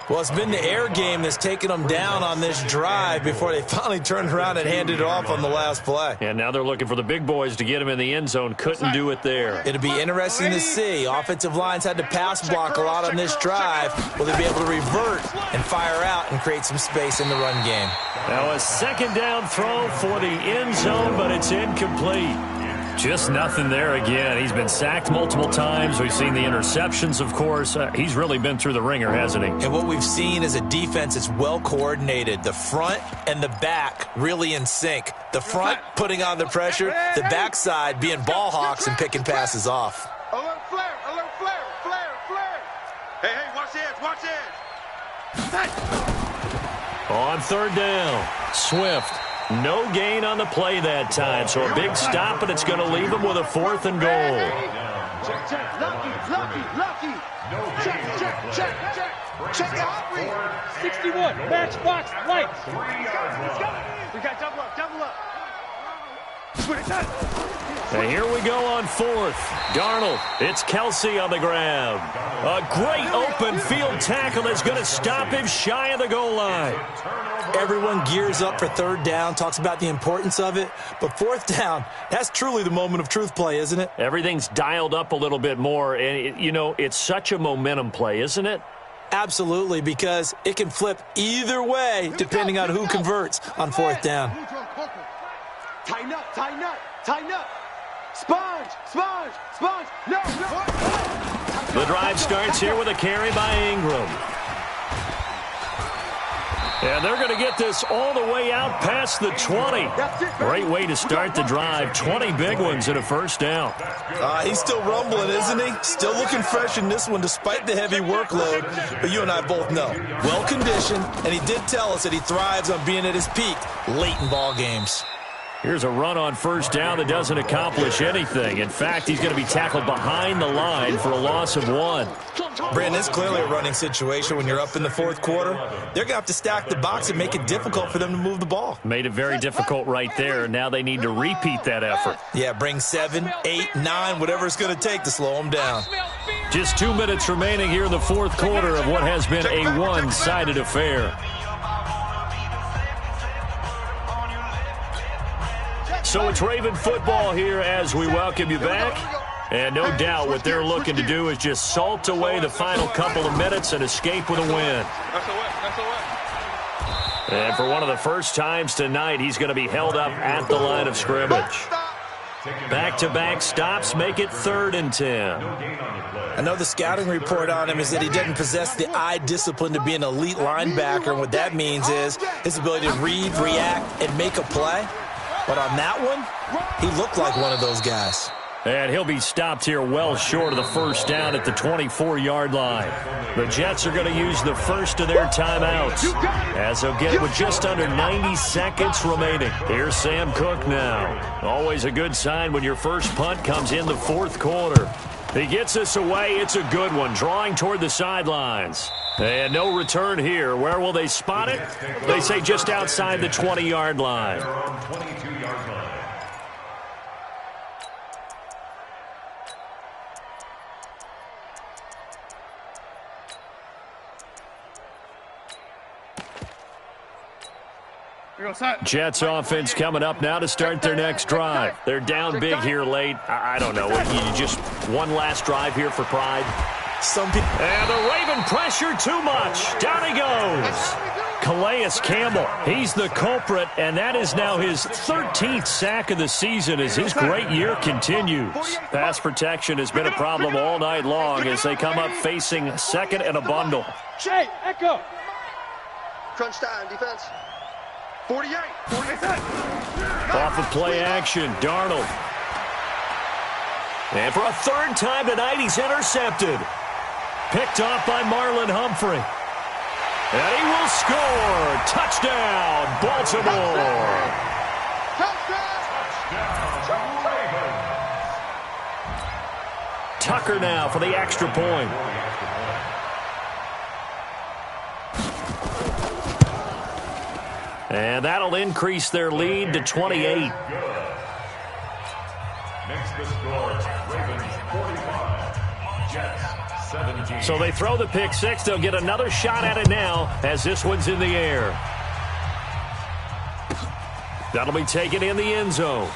Well, it's been the air game that's taken them down on this drive before they finally turned around and handed it off on the last play. And now they're looking for the big boys to get him in the end zone. Couldn't do it there. It'll be interesting to see. Offensive lines had to pass block a lot on this drive. Will they be able to revert and fire out and create some space in the run game? Now a second down throw for the end zone, but it's incomplete. Just nothing there again. He's been sacked multiple times. We've seen the interceptions, of course. He's really been through the ringer, hasn't he? And what we've seen is a defense that's well coordinated. The front and the back really in sync. The front putting on the pressure, the backside being ball hawks and picking passes off. Alert flare, alert flare, flare, flare. Hey, watch the edge, watch the edge. On third down, Swift. No gain on the play that time, so a big stop, and it's going to leave him with a 4th and goal. Check, lucky. Check out. 61, matchbox, lights. We got double up. And here we go on 4th. Darnold, it's Kelsey on the grab. A great open field tackle is going to stop him shy of the goal line. Everyone gears up for third down, talks about the importance of it. But fourth down, that's truly the moment of truth play, isn't it? Everything's dialed up a little bit more. And, it's such a momentum play, isn't it? Absolutely, because it can flip either way depending on who converts on fourth down. Tighten up. Sponge. No. The drive starts here with a carry by Ingram. And they're going to get this all the way out past the 20. Great way to start the drive. 20 big ones and a first down. He's still rumbling, isn't he? Still looking fresh in this one despite the heavy workload. But you and I both know. Well-conditioned, and he did tell us that he thrives on being at his peak late in ball games. Here's a run on first down that doesn't accomplish anything. In fact, he's going to be tackled behind the line for a loss of 1. Brandon, it's clearly a running situation when you're up in the fourth quarter. They're going to have to stack the box and make it difficult for them to move the ball. Made it very difficult right there. Now they need to repeat that effort. Yeah, bring 7, 8, 9, whatever it's going to take to slow them down. Just 2 minutes remaining here in the fourth quarter of what has been a one-sided affair. So it's Raven football here as we welcome you back. And no doubt what they're looking to do is just salt away the final couple of minutes and escape with a win. And for one of the first times tonight, he's going to be held up at the line of scrimmage. Back-to-back stops make it 3rd and 10. I know the scouting report on him is that he doesn't possess the eye discipline to be an elite linebacker. And what that means is his ability to read, react, and make a play. But on that one, he looked like one of those guys. And he'll be stopped here well short of the first down at the 24-yard line. The Jets are going to use the first of their timeouts as they'll get it with just under 90 seconds remaining. Here's Sam Cook now. Always a good sign when your first punt comes in the fourth quarter. He gets this away. It's a good one, drawing toward the sidelines. And no return here. Where will they spot it? They say just outside the 20-yard line. Jets offense coming up now to start their next drive. They're down big here late. I don't know. You just one last drive here for pride? Some people. And the Raven pressure too much. Down he goes. Calais Campbell, he's the culprit, and that is now his 13th sack of the season as his great year continues. Pass protection has been a problem all night long as they come up facing second and a bundle. Jay, echo. Crunch time, defense. 48. Off of play action, Darnold. And for a third time tonight, he's intercepted. Picked off by Marlon Humphrey. And he will score. Touchdown, Baltimore. Tucker now for the extra point. And that'll increase their lead to 28. Makes the score Ravens 45, Jets 17. So they throw the pick six. They'll get another shot at it now as this one's in the air. That'll be taken in the end zone.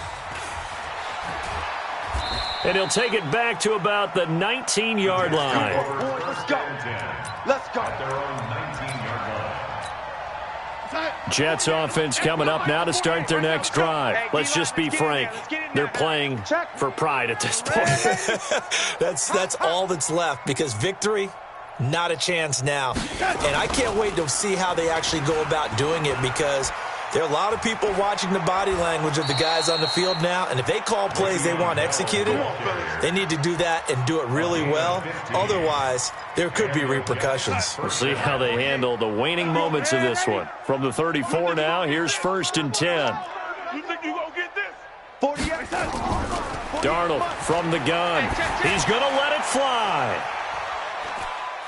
And he'll take it back to about the 19-yard line. Let's go. Let's go. At their own 19-yard line. Jets offense coming up now to start their next drive. Let's just be frank. They're playing for pride at this point. That's all that's left because victory, not a chance now. And I can't wait to see how they actually go about doing it because there are a lot of people watching the body language of the guys on the field now, and if they call plays they want executed, they need to do that and do it really well. Otherwise, there could be repercussions. We'll see how they handle the waning moments of this one. From the 34 now, here's 1st and 10. You think you gonna get this? 48. Darnold from the gun. He's going to let it fly.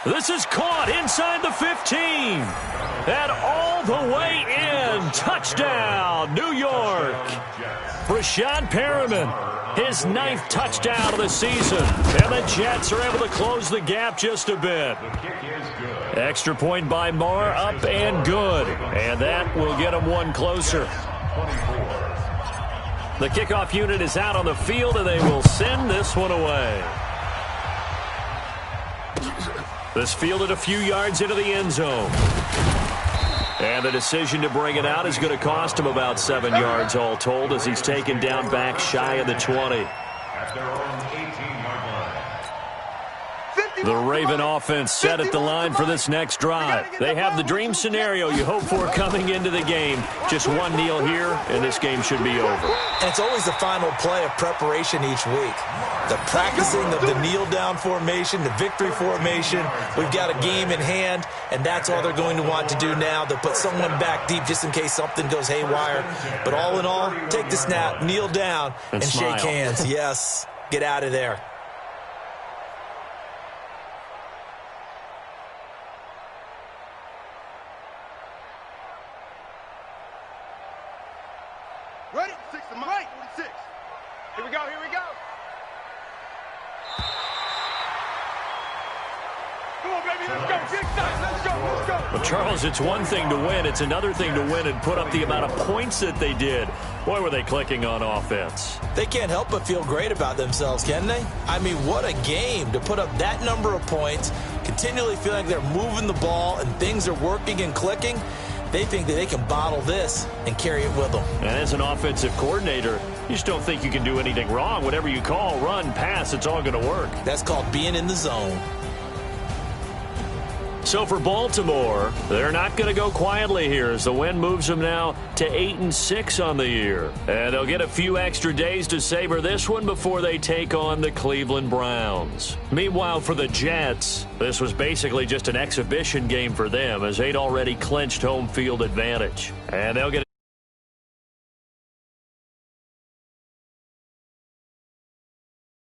This is caught inside the 15. And all the way in. Touchdown, New York. Rashad Perriman, his 9th touchdown of the season. And the Jets are able to close the gap just a bit. Extra point by Marr, up and good. And that will get them one closer. The kickoff unit is out on the field, and they will send this one away. This fielded a few yards into the end zone. And the decision to bring it out is going to cost him about 7 yards all told as he's taken down back shy of the 20. At their own 18-yard line. The Raven offense set at the line for this next drive. They have the dream scenario you hope for coming into the game. Just one kneel here, and this game should be over. And it's always the final play of preparation each week. The practicing of the kneel-down formation, the victory formation. We've got a game in hand, and that's all they're going to want to do now. They'll put someone back deep just in case something goes haywire. But all in all, take the snap, kneel down, and shake hands. Yes, get out of there. Ready? 6 to my right. 46. Here we go. Here we go. Come on, baby. Let's go. Get excited. Let's go. Let's go. But, Charles, it's one thing to win. It's another thing to win and put up the amount of points that they did. Boy, were they clicking on offense. They can't help but feel great about themselves, can they? I mean, what a game to put up that number of points, continually feeling like they're moving the ball and things are working and clicking. They think that they can bottle this and carry it with them. And as an offensive coordinator, you just don't think you can do anything wrong. Whatever you call, run, pass, it's all going to work. That's called being in the zone. So for Baltimore, they're not going to go quietly here as the win moves them now to 8-6 on the year. And they'll get a few extra days to savor this one before they take on the Cleveland Browns. Meanwhile, for the Jets, this was basically just an exhibition game for them as they'd already clinched home field advantage. And they'll get